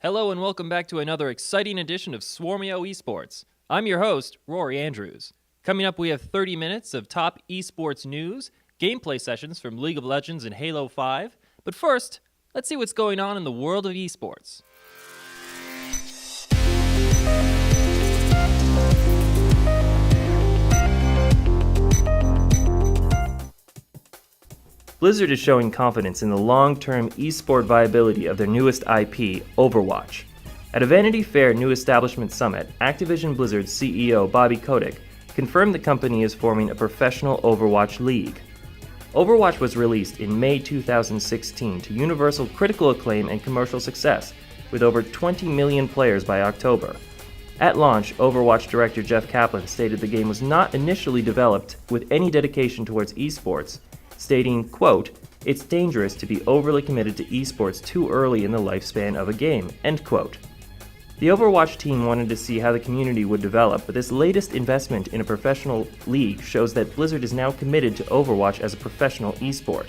Hello and welcome back to another exciting edition of Swarmio eSports. I'm your host, Rory Andrews. Coming up, we have 30 minutes of top eSports news, gameplay sessions from League of Legends and Halo 5. But first, let's see what's going on in the world of eSports. Blizzard is showing confidence in the long-term esport viability of their newest IP, Overwatch. At a Vanity Fair New Establishment Summit, Activision Blizzard's CEO Bobby Kotick confirmed the company is forming a professional Overwatch league. Overwatch was released in May 2016 to universal critical acclaim and commercial success, with over 20 million players by October. At launch, Overwatch director Jeff Kaplan stated the game was not initially developed with any dedication towards esports, stating, quote, "It's dangerous to be overly committed to esports too early in the lifespan of a game," end quote. The Overwatch team wanted to see how the community would develop, but this latest investment in a professional league shows that Blizzard is now committed to Overwatch as a professional esport.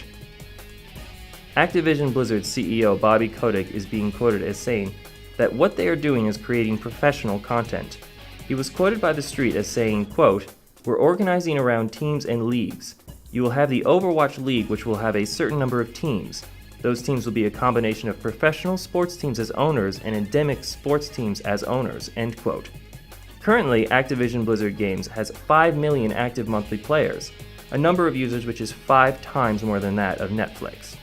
Activision Blizzard's CEO Bobby Kotick is being quoted as saying that what they are doing is creating professional content. He was quoted by The Street as saying, quote, "We're organizing around teams and leagues. You will have the Overwatch League, which will have a certain number of teams. Those teams will be a combination of professional sports teams as owners and endemic sports teams as owners," end quote. Currently, Activision Blizzard Games has 5 million active monthly players, a number of users which is 5 times more than that of Netflix.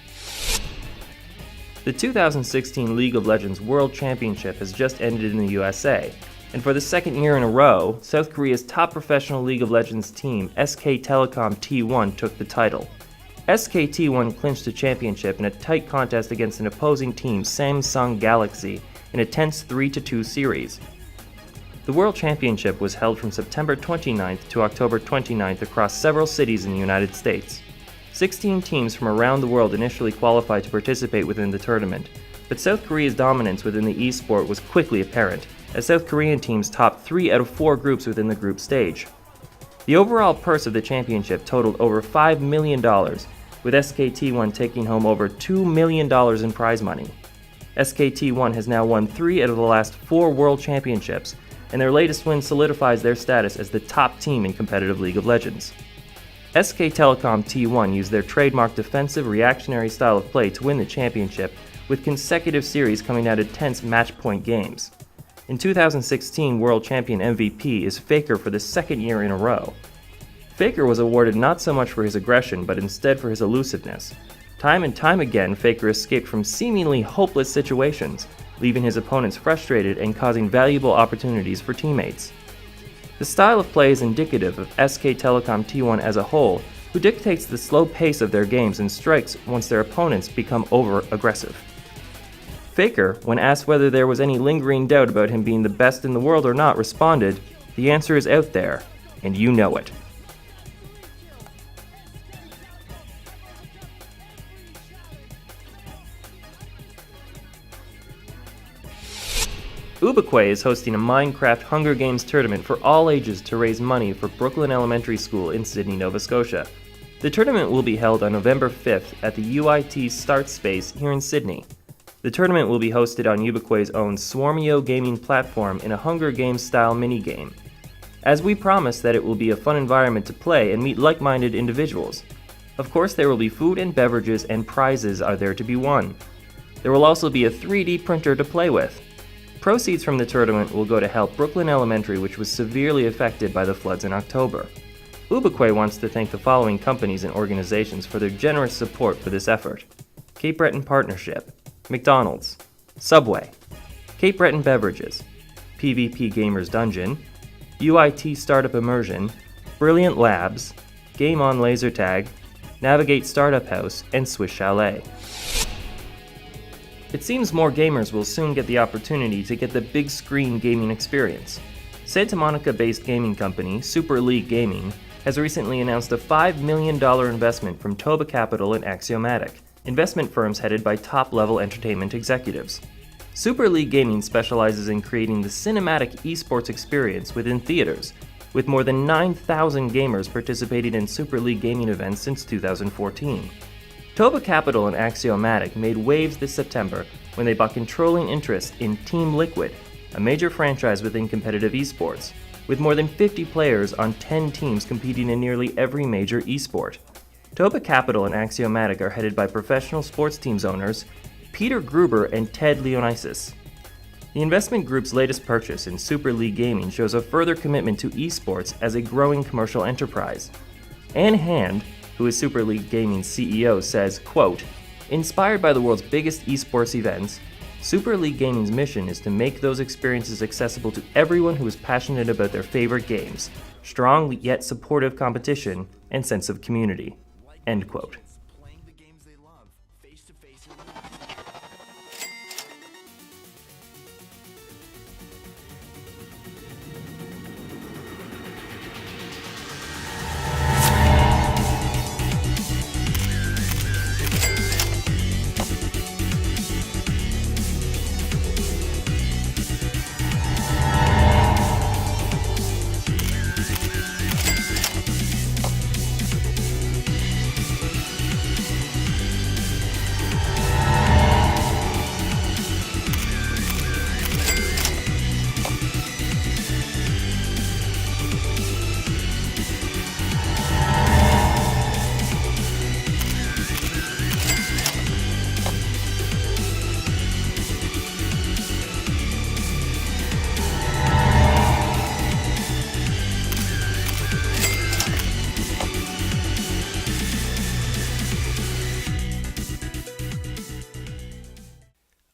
The 2016 League of Legends World Championship has just ended in the USA, and for the second year in a row, South Korea's top professional League of Legends team, SK Telecom T1, took the title. SK T1 clinched the championship in a tight contest against an opposing team, Samsung Galaxy, in a tense 3-2 series. The World Championship was held from September 29th to October 29th across several cities in the United States. 16 teams from around the world initially qualified to participate within the tournament, but South Korea's dominance within the esport was quickly apparent, as South Korean teams topped 3 out of 4 groups within the group stage. The overall purse of the championship totaled over $5 million, with SKT1 taking home over $2 million in prize money. SKT1 has now won 3 out of the last 4 World Championships, and their latest win solidifies their status as the top team in competitive League of Legends. SK Telecom T1 used their trademark defensive reactionary style of play to win the championship, with consecutive series coming out of tense match-point games. In 2016, World Champion MVP is Faker for the second year in a row. Faker was awarded not so much for his aggression, but instead for his elusiveness. Time and time again, Faker escaped from seemingly hopeless situations, leaving his opponents frustrated and causing valuable opportunities for teammates. The style of play is indicative of SK Telecom T1 as a whole, who dictates the slow pace of their games and strikes once their opponents become over-aggressive. Faker, when asked whether there was any lingering doubt about him being the best in the world or not, responded, "The answer is out there, and you know it." Ubiquay is hosting a Minecraft Hunger Games tournament for all ages to raise money for Brooklyn Elementary School in Sydney, Nova Scotia. The tournament will be held on November 5th at the UIT Start Space here in Sydney. The tournament will be hosted on Ubiquay's own Swarmio gaming platform in a Hunger Games-style minigame. As we promised that it will be a fun environment to play and meet like-minded individuals. Of course, there will be food and beverages, and prizes are there to be won. There will also be a 3D printer to play with. Proceeds from the tournament will go to help Brooklyn Elementary, which was severely affected by the floods in October. Ubiquay wants to thank the following companies and organizations for their generous support for this effort: Cape Breton Partnership, McDonald's, Subway, Cape Breton Beverages, PvP Gamers Dungeon, UIT Startup Immersion, Brilliant Labs, Game On Laser Tag, Navigate Startup House, and Swiss Chalet. It seems more gamers will soon get the opportunity to get the big screen gaming experience. Santa Monica-based gaming company Super League Gaming has recently announced a $5 million investment from Toba Capital and Axiomatic, investment firms headed by top-level entertainment executives. Super League Gaming specializes in creating the cinematic esports experience within theaters, with more than 9,000 gamers participating in Super League Gaming events since 2014. Toba Capital and Axiomatic made waves this September when they bought controlling interest in Team Liquid, a major franchise within competitive esports, with more than 50 players on 10 teams competing in nearly every major esport. Toba Capital and Axiomatic are headed by professional sports teams owners Peter Gruber and Ted Leonisis. The investment group's latest purchase in Super League Gaming shows a further commitment to esports as a growing commercial enterprise. Anne Hand, who is Super League Gaming's CEO, says, quote, "Inspired by the world's biggest esports events, Super League Gaming's mission is to make those experiences accessible to everyone who is passionate about their favorite games, strong yet supportive competition, and sense of community." End quote.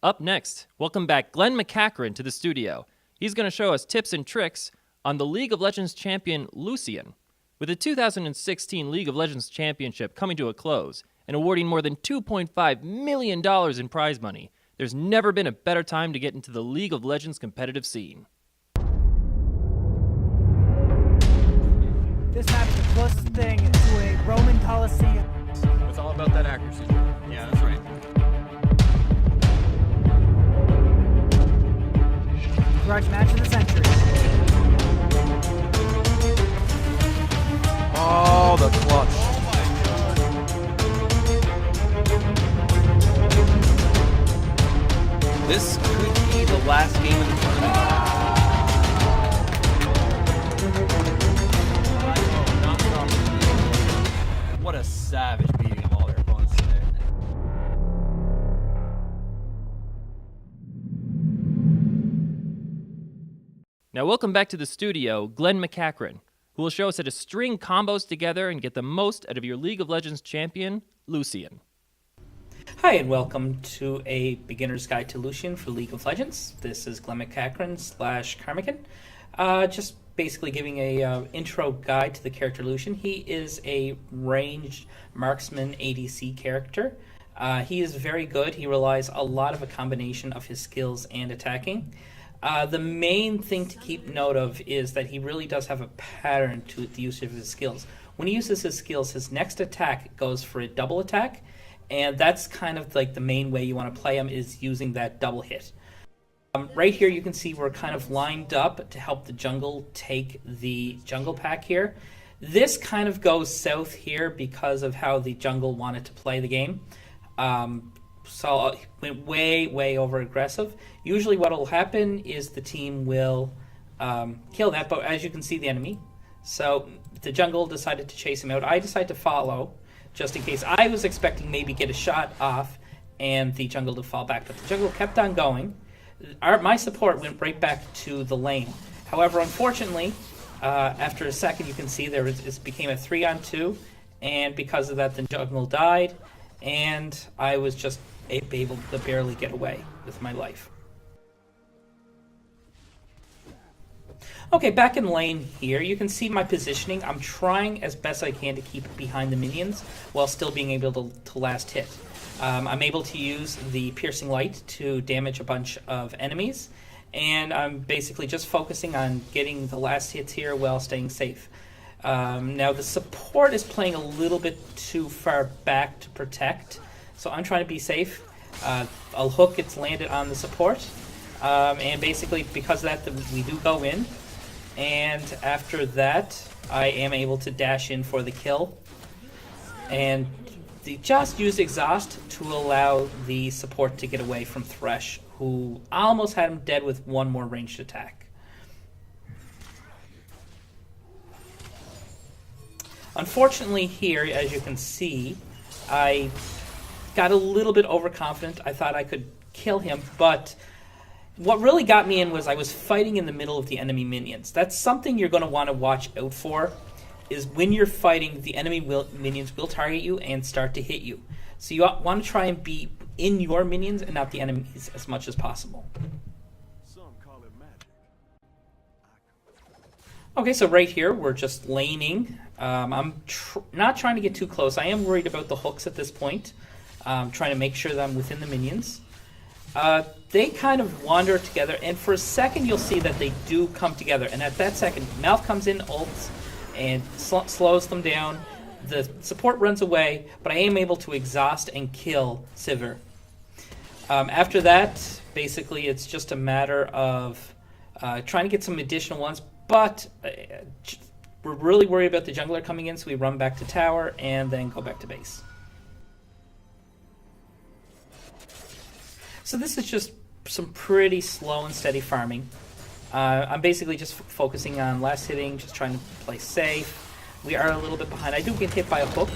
Up next, welcome back Glenn McCachran to the studio. He's going to show us tips and tricks on the League of Legends champion Lucien. With the 2016 League of Legends Championship coming to a close and awarding more than $2.5 million in prize money, there's never been a better time to get into the League of Legends competitive scene. This map is the closest thing to a Roman Colosseum. It's all about that accuracy. Yeah, that's right. Grudge match of the century. Oh, the clutch. Oh my god. This could be the last game of the tournament. What a savage beating of all their opponents today. Now welcome back to the studio, Glenn McCachran, who will show us how to string combos together and get the most out of your League of Legends champion, Lucien. Hi, and welcome to a beginner's guide to Lucien for League of Legends. This is Glenn McCachran / Karmakin. Just basically giving a intro guide to the character Lucien. He is a ranged marksman ADC character. He is very good. He relies a lot of a combination of his skills and attacking. The main thing to keep note of is that he really does have a pattern to the use of his skills. When he uses his skills, his next attack goes for a double attack, and that's kind of like the main way you want to play him, is using that double hit. Right here you can see we're kind of lined up to help the jungle take the jungle pack here. This kind of goes south here because of how the jungle wanted to play the game. So it went way over aggressive. Usually what will happen is the team will kill that, but as you can see, the enemy. So the jungle decided to chase him out. I decided to follow, just in case. I was expecting maybe get a shot off and the jungle to fall back, but the jungle kept on going. My support went right back to the lane. However, unfortunately, after a second, you can see it became a 3-on-2, and because of that, the jungle died, and I was just able to barely get away with my life. Okay, back in lane here, you can see my positioning. I'm trying as best I can to keep behind the minions while still being able to last hit. I'm able to use the piercing light to damage a bunch of enemies, and I'm basically just focusing on getting the last hits here while staying safe. Now the support is playing a little bit too far back to protect, so I'm trying to be safe. A hook gets landed on the support, and basically because of that we do go in, and after that I am able to dash in for the kill, and just used exhaust to allow the support to get away from Thresh, who almost had him dead with one more ranged attack. Unfortunately here, as you can see, I got a little bit overconfident. I thought I could kill him, but what really got me in was I was fighting in the middle of the enemy minions. That's something you're going to want to watch out for, is when you're fighting, the enemy minions will target you and start to hit you. So you want to try and be in your minions and not the enemies as much as possible. Okay, so right here, we're just laning. I'm not trying to get too close. I am worried about the hooks at this point. Trying to make sure that I'm within the minions. They kind of wander together, and for a second you'll see that they do come together. And at that second, Mouth comes in, ults, and slows them down. The support runs away, but I am able to exhaust and kill Sivir. After that, basically it's just a matter of trying to get some additional ones, but we're really worried about the jungler coming in, so we run back to tower and then go back to base. So this is just some pretty slow and steady farming. I'm basically just focusing on last hitting, just trying to play safe. We are a little bit behind. I do get hit by a hook,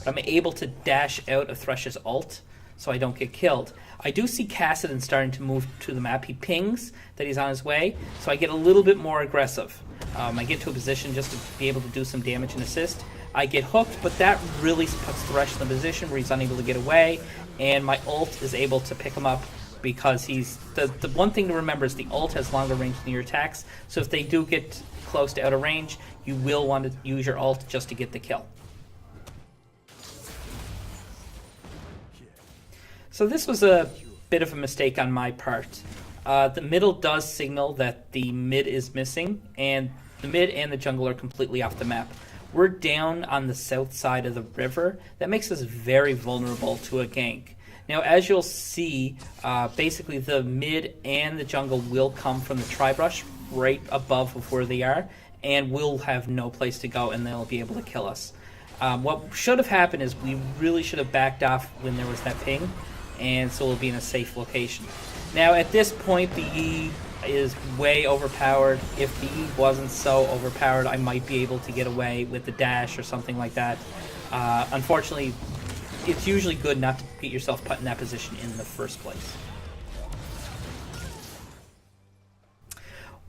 but I'm able to dash out of Thresh's ult, so I don't get killed. I do see Kassadin starting to move to the map. He pings that he's on his way, so I get a little bit more aggressive. I get to a position just to be able to do some damage and assist. I get hooked, but that really puts Thresh in the position where he's unable to get away, and my ult is able to pick him up because he's... The one thing to remember is the ult has longer range than your attacks, so if they do get close to out of range, you will want to use your ult just to get the kill. So this was a bit of a mistake on my part. The middle does signal that the mid is missing, and the mid and the jungle are completely off the map. We're down on the south side of the river. That makes us very vulnerable to a gank. Now, as you'll see, basically the mid and the jungle will come from the tri-brush right above of where they are, and we'll have no place to go, and they'll be able to kill us. What should have happened is we really should have backed off when there was that ping, and so we'll be in a safe location. Now, at this point, the E is way overpowered. If the E wasn't so overpowered, I might be able to get away with the dash or something like that. Unfortunately, it's usually good not to get yourself put in that position in the first place.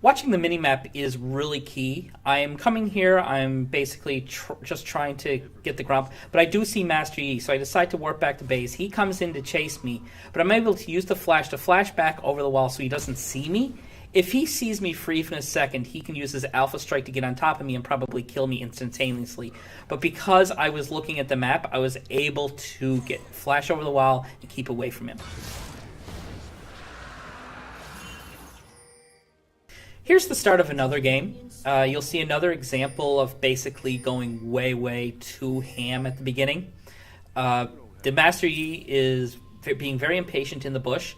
Watching the minimap is really key. I am coming here, I'm basically just trying to get the grump, but I do see Master Yi, so I decide to warp back to base. He comes in to chase me, but I'm able to use the flash to flash back over the wall so he doesn't see me. If he sees me free for a second, he can use his Alpha Strike to get on top of me and probably kill me instantaneously. But because I was looking at the map, I was able to get flash over the wall and keep away from him. Here's the start of another game. You'll see another example of basically going way too ham at the beginning. The Master Yi is being very impatient in the bush.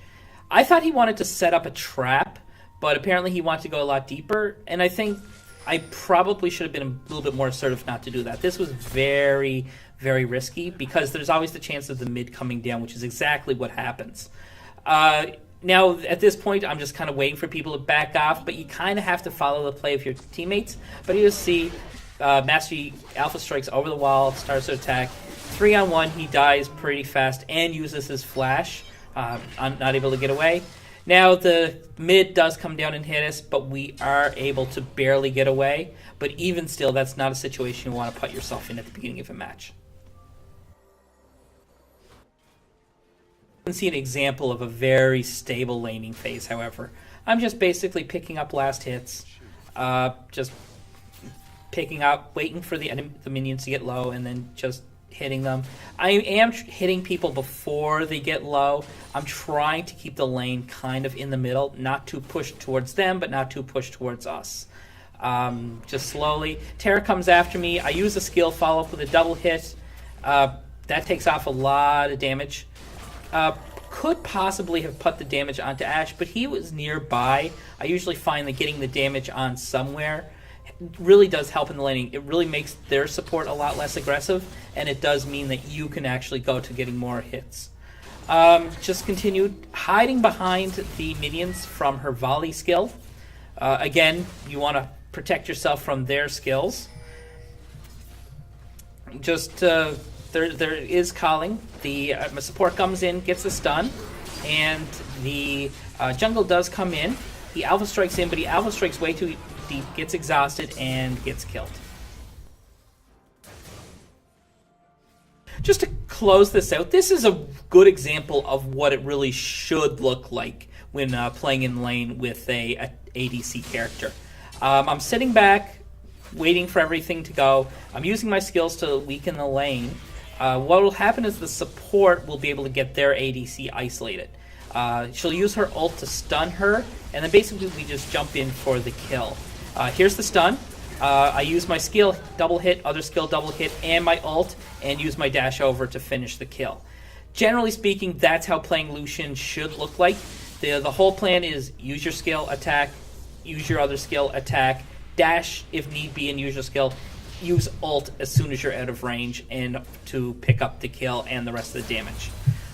I thought he wanted to set up a trap, but apparently he wanted to go a lot deeper, and I think I probably should have been a little bit more assertive not to do that. This was very risky because there's always the chance of the mid coming down, which is exactly what happens. Now, at this point, I'm just kind of waiting for people to back off, but you kind of have to follow the play of your teammates. But you'll see Master Yi Alpha Strikes over the wall, starts to attack. 3-on-1, he dies pretty fast and uses his flash. I'm not able to get away. Now, the mid does come down and hit us, but we are able to barely get away. But even still, that's not a situation you want to put yourself in at the beginning of a match. You can see an example of a very stable laning phase, however. I'm just basically picking up last hits, just picking up, waiting for the minions to get low, and then just hitting them. I am hitting people before they get low. I'm trying to keep the lane kind of in the middle, not too pushed towards them, but not too pushed towards us. Just slowly. Terra comes after me. I use a skill follow-up with a double hit. That takes off a lot of damage. Could possibly have put the damage onto Ashe, but he was nearby. I usually find that getting the damage on somewhere really does help in the laning. It really makes their support a lot less aggressive, and it does mean that you can actually go to getting more hits. Just continue hiding behind the minions from her volley skill. Again, you want to protect yourself from their skills. Just there is calling. The support comes in, gets the stun, and the jungle does come in. He alpha strikes in, but he alpha strikes way too deep, gets exhausted, and gets killed. Just to close this out, this is a good example of what it really should look like when playing in lane with a ADC character. I'm sitting back, waiting for everything to go. I'm using my skills to weaken the lane. What will happen is the support will be able to get their ADC isolated. She'll use her ult to stun her, and then basically we just jump in for the kill. Here's the stun. I use my skill, double hit, other skill, double hit, and my ult, and use my dash over to finish the kill. Generally speaking, that's how playing Lucien should look like. The whole plan is use your skill, attack, use your other skill, attack, dash if need be, and use your skill. Use ult as soon as you're out of range and to pick up the kill and the rest of the damage.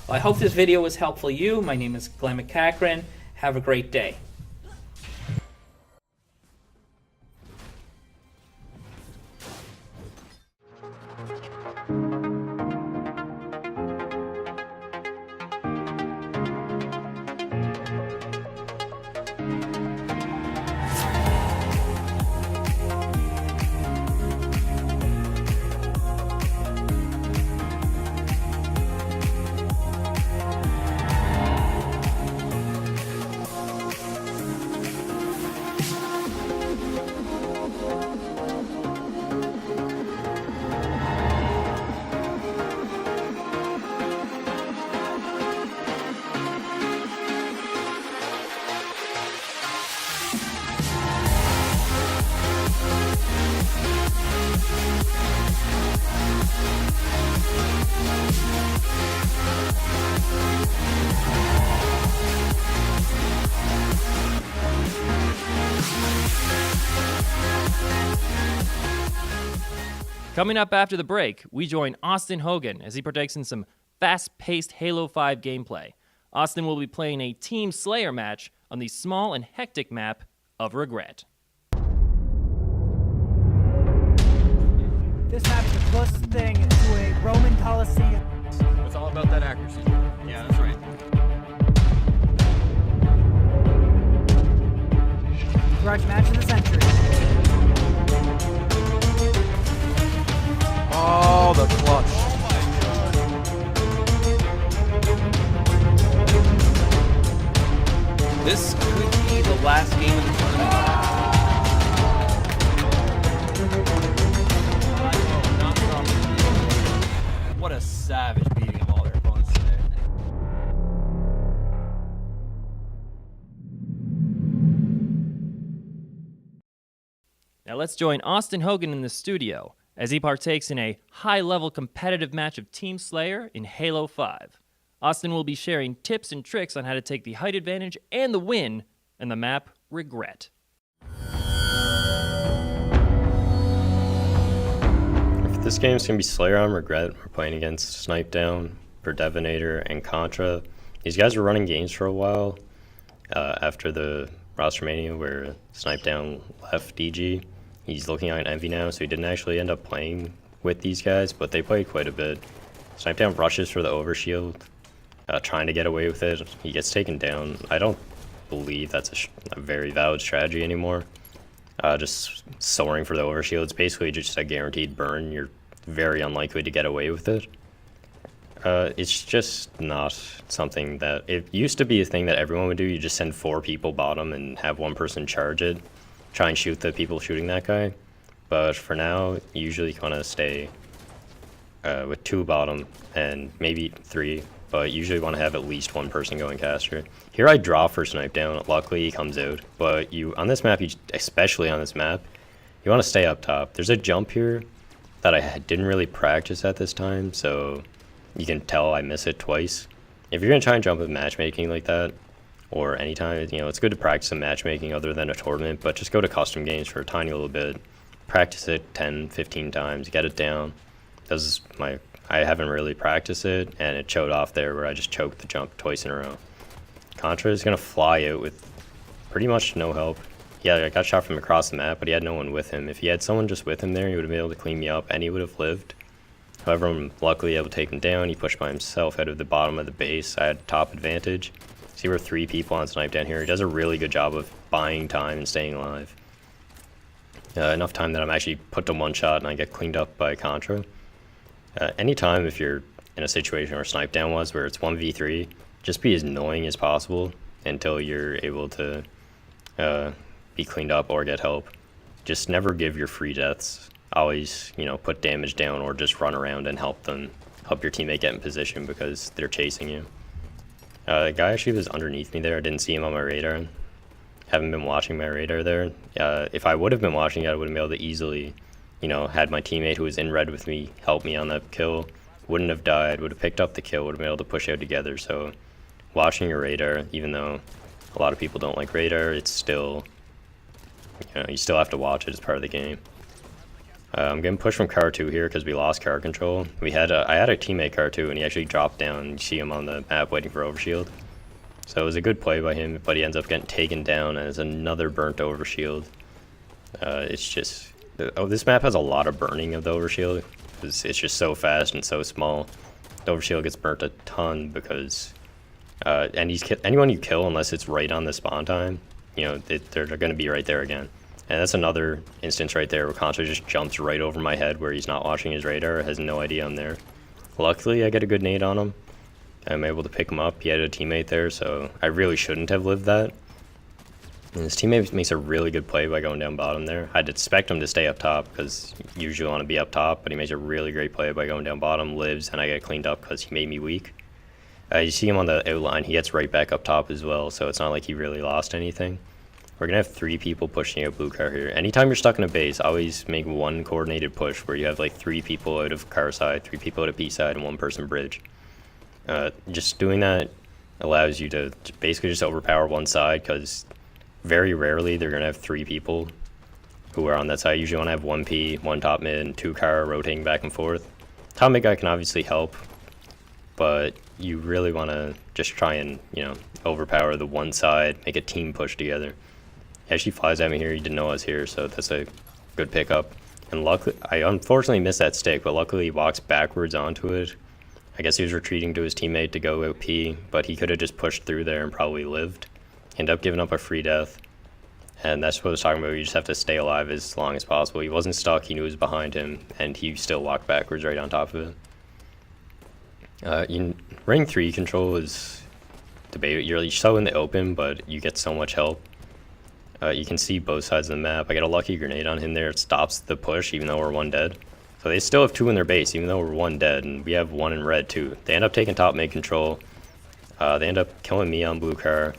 Well, I hope this video was helpful to you. My name is Glenn McCachran. Have a great day. Coming up after the break, we join Austin Hogan as he partakes in some fast-paced Halo 5 gameplay. Austin will be playing a Team Slayer match on the small and hectic map of Regret. This map is the closest thing to a Roman Colosseum. It's all about that accuracy. Yeah, that's right. Grudge match of the century. Oh, the clutch. This could be the last game of the tournament. What a savage beating of all their opponents today. Now let's join Austin Hogan in the studio as he partakes in a high-level competitive match of Team Slayer in Halo 5. Austin will be sharing tips and tricks on how to take the height advantage and the win in the map Regret. If this game's going to be Slayer on Regret, we're playing against Snipe Down, Perdevinator, and Contra. These guys were running games for a while after the Rostermania where Snipe Down left DG. He's looking at Envy now, so he didn't actually end up playing with these guys, but they played quite a bit. Snipe Down rushes for the overshield, trying to get away with it. He gets taken down. I don't believe that's a very valid strategy anymore. Just soaring for the overshield, it's basically just a guaranteed burn. You're very unlikely to get away with it. It's just not something that... It used to be a thing that everyone would do. You just send 4 people bottom and have one person charge it. Try and shoot the people shooting that guy. But for now, you usually kind of stay with 2 bottom and maybe 3, but usually want to have at least 1 person going caster. Here I draw for Snipe Down. Luckily he comes out, but on this map, especially on this map, you want to stay up top. There's a jump here that I didn't really practice at this time, so you can tell I miss it twice. If you're going to try and jump with matchmaking like that, or anytime, it's good to practice some matchmaking other than a tournament, but just go to custom games for a tiny little bit. practice it 10, 15 times, get it down. I haven't really practiced it, and it showed off there where I just choked the jump twice in a row. Contra is going to fly out with pretty much no help. Yeah, I got shot from across the map, but he had no one with him. If he had someone just with him there, he would have been able to clean me up, and he would have lived. However, I'm luckily able to take him down. He pushed by himself out of the bottom of the base. I had top advantage. See, we're 3 people on snipe down here. He does a really good job of buying time and staying alive. Enough time that I'm actually put to one shot and I get cleaned up by Contra. Anytime if you're in a situation where snipe down was, where it's 1v3, just be as annoying as possible until you're able to be cleaned up or get help. Just never give your free deaths. Always, put damage down or just run around and help your teammate get in position because they're chasing you. The guy actually was underneath me there. I didn't see him on my radar. Haven't been watching my radar there. If I would have been watching it, I would have been able to easily, had my teammate who was in red with me help me on that kill. Wouldn't have died, would have picked up the kill, would have been able to push out together. So watching your radar, even though a lot of people don't like radar, it's still, you still have to watch it as part of the game. I'm getting pushed from car 2 here because we lost car control. I had a teammate car 2 and he actually dropped down. You see him on the map waiting for overshield. So it was a good play by him, but he ends up getting taken down as another burnt overshield. It's just, this map has a lot of burning of the overshield. It's just so fast and so small. The overshield gets burnt a ton because, anyone you kill, unless it's right on the spawn time, they're going to be right there again. And that's another instance right there where Contra just jumps right over my head where he's not watching his radar, has no idea I'm there. Luckily, I get a good nade on him. I'm able to pick him up. He had a teammate there, so I really shouldn't have lived that. And his teammate makes a really good play by going down bottom there. I'd expect him to stay up top because you usually want to be up top, but he makes a really great play by going down bottom, lives, and I get cleaned up because he made me weak. You see him on the outline, he gets right back up top as well, so it's not like he really lost anything. We're going to have 3 people pushing out blue car here. Anytime you're stuck in a base, always make one coordinated push where you have like 3 people out of car side, 3 people out of B side, and 1 person bridge. Just doing that allows you to basically just overpower one side because very rarely they're going to have 3 people who are on that side. Usually want to have 1 P, 1 top mid, and 2 car rotating back and forth. Top mid guy can obviously help, but you really want to just try and, overpower the one side, make a team push together. He actually flies at me here. He didn't know I was here, so that's a good pickup. And luckily, I unfortunately missed that stick, but luckily he walks backwards onto it. I guess he was retreating to his teammate to go out P, but he could have just pushed through there and probably lived. Ended up giving up a free death. And that's what I was talking about. You just have to stay alive as long as possible. He wasn't stuck. He knew it was behind him, and he still walked backwards right on top of it. Ring 3 control is debated. You're so in the open, but you get so much help. You can see both sides of the map. I got a lucky grenade on him there. It stops the push, even though we're 1 dead. So they still have 2 in their base, even though we're 1 dead, and we have 1 in red too. They end up taking top mid control. They end up killing me on blue car.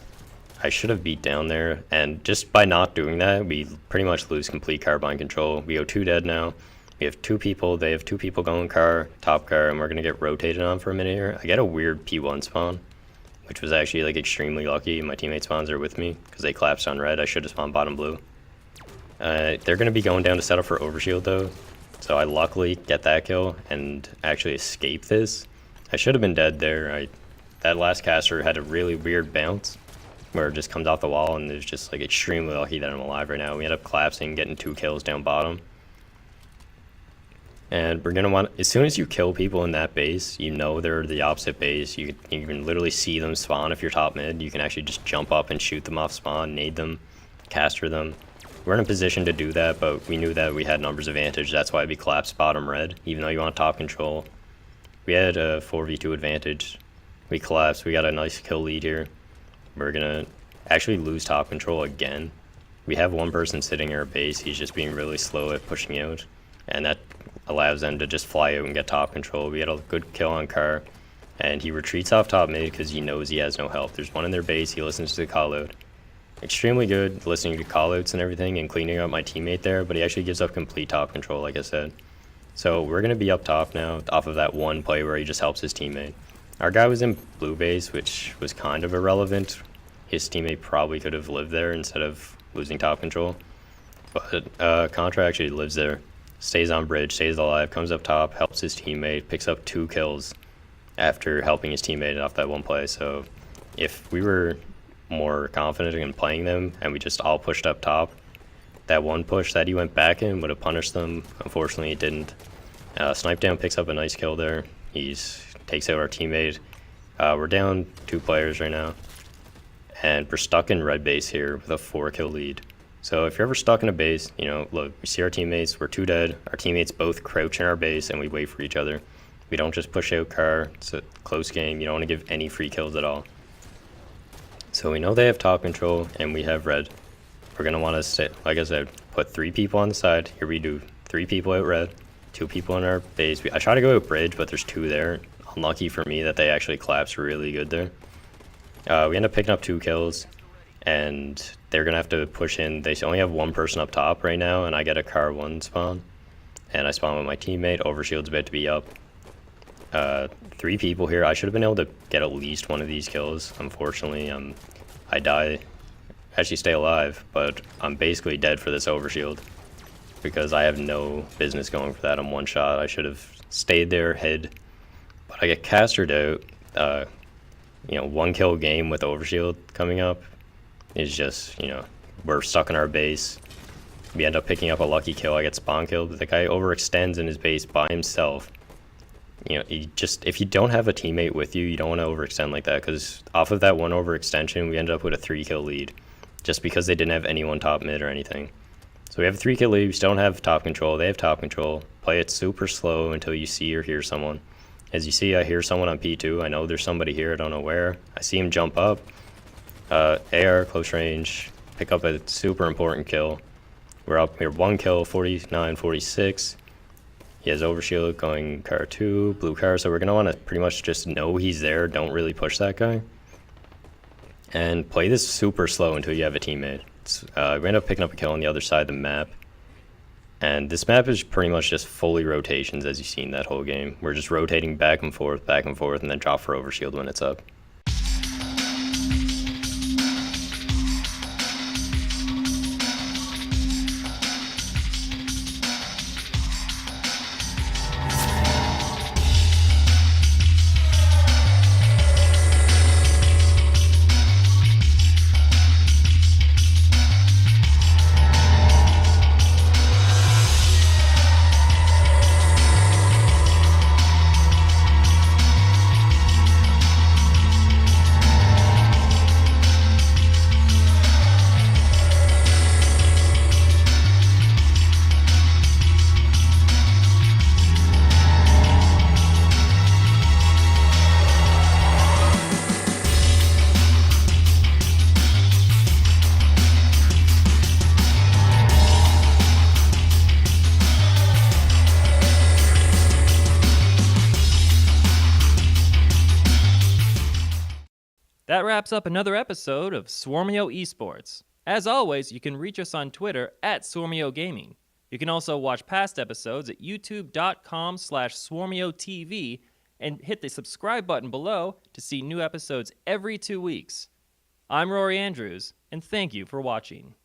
I should have beat down there, and just by not doing that, we pretty much lose complete carbine control. We go 2 dead now. We have 2 people. They have 2 people going car, top car, and we're gonna get rotated on for a minute here. I get a weird P1 spawn, which was actually like extremely lucky. My teammate spawns are with me because they collapsed on red. I should have spawned bottom blue. They're going to be going down to set up for overshield though, so I luckily get that kill and actually escape this. I should have been dead there. That last caster had a really weird bounce where it just comes off the wall, and it's just like extremely lucky that I'm alive right now. We end up collapsing, getting 2 kills down bottom. And we're going to want, as soon as you kill people in that base, they're the opposite base. You can literally see them spawn if you're top mid. You can actually just jump up and shoot them off spawn, nade them, caster them. We're in a position to do that, but we knew that we had numbers advantage. That's why we collapsed bottom red, even though you want top control. We had a 4v2 advantage. We collapsed. We got a nice kill lead here. We're going to actually lose top control again. We have 1 person sitting in our base. He's just being really slow at pushing out, and that allows them to just fly out and get top control. We had a good kill on car, and he retreats off top mid because he knows he has no help. There's 1 in their base. He listens to the call out. Extremely good listening to call outs and everything and cleaning up my teammate there, but he actually gives up complete top control, like I said. So we're going to be up top now off of that 1 play where he just helps his teammate. Our guy was in blue base, which was kind of irrelevant. His teammate probably could have lived there instead of losing top control. But Contra actually lives there, stays on bridge, stays alive, comes up top, helps his teammate, picks up 2 kills after helping his teammate off that one play. So if we were more confident in playing them and we just all pushed up top, that one push that he went back in would have punished them. Unfortunately, it didn't. Snipe Down picks up a nice kill there. He takes out our teammate. We're down 2 players right now, and we're stuck in red base here with a 4-kill lead. So if you're ever stuck in a base, you know, look, we see our teammates, we're 2 dead, our teammates both crouch in our base, and we wait for each other. We don't just push out car. It's a close game. You don't want to give any free kills at all. So we know they have top control, and we have red. We're going to want to, stay, like I said, put 3 people on the side. Here we do 3 people out red, 2 people in our base. I try to go out bridge, but there's 2 there. Unlucky for me that they actually collapsed really good there. We end up picking up 2 kills, and they're going to have to push in. They only have 1 person up top right now, and I get a car 1 spawn. And I spawn with my teammate. Overshield's about to be up. 3 people here. I should have been able to get at least 1 of these kills. Unfortunately, I die. Actually stay alive, but I'm basically dead for this overshield because I have no business going for that on 1 shot. I should have stayed there, hid, but I get castered out. You know, 1 kill game with overshield coming up is just, you know, we're stuck in our base. We end up picking up a lucky kill. I get spawn killed, but the guy overextends in his base by himself. You know, if you don't have a teammate with you, you don't want to overextend like that, because off of that 1 overextension, we ended up with a 3-kill lead, just because they didn't have anyone top mid or anything. So we have a 3-kill lead, we still don't have top control, they have top control. Play it super slow until you see or hear someone. As you see, I hear someone on P2, I know there's somebody here, I don't know where. I see him jump up, AR, close range, pick up a super important kill. We're up here, 1 kill, 49, 46. He has overshield going car 2, blue car, so we're going to want to pretty much just know he's there, don't really push that guy. And play this super slow until you have a teammate. We end up picking up a kill on the other side of the map. And this map is pretty much just fully rotations, as you've seen that whole game. We're just rotating back and forth, and then drop for overshield when it's up. That wraps up another episode of Swarmio eSports. As always, you can reach us on Twitter at Swarmio Gaming. You can also watch past episodes at youtube.com/SwarmioTV and hit the subscribe button below to see new episodes every 2 weeks. I'm Rory Andrews, and thank you for watching.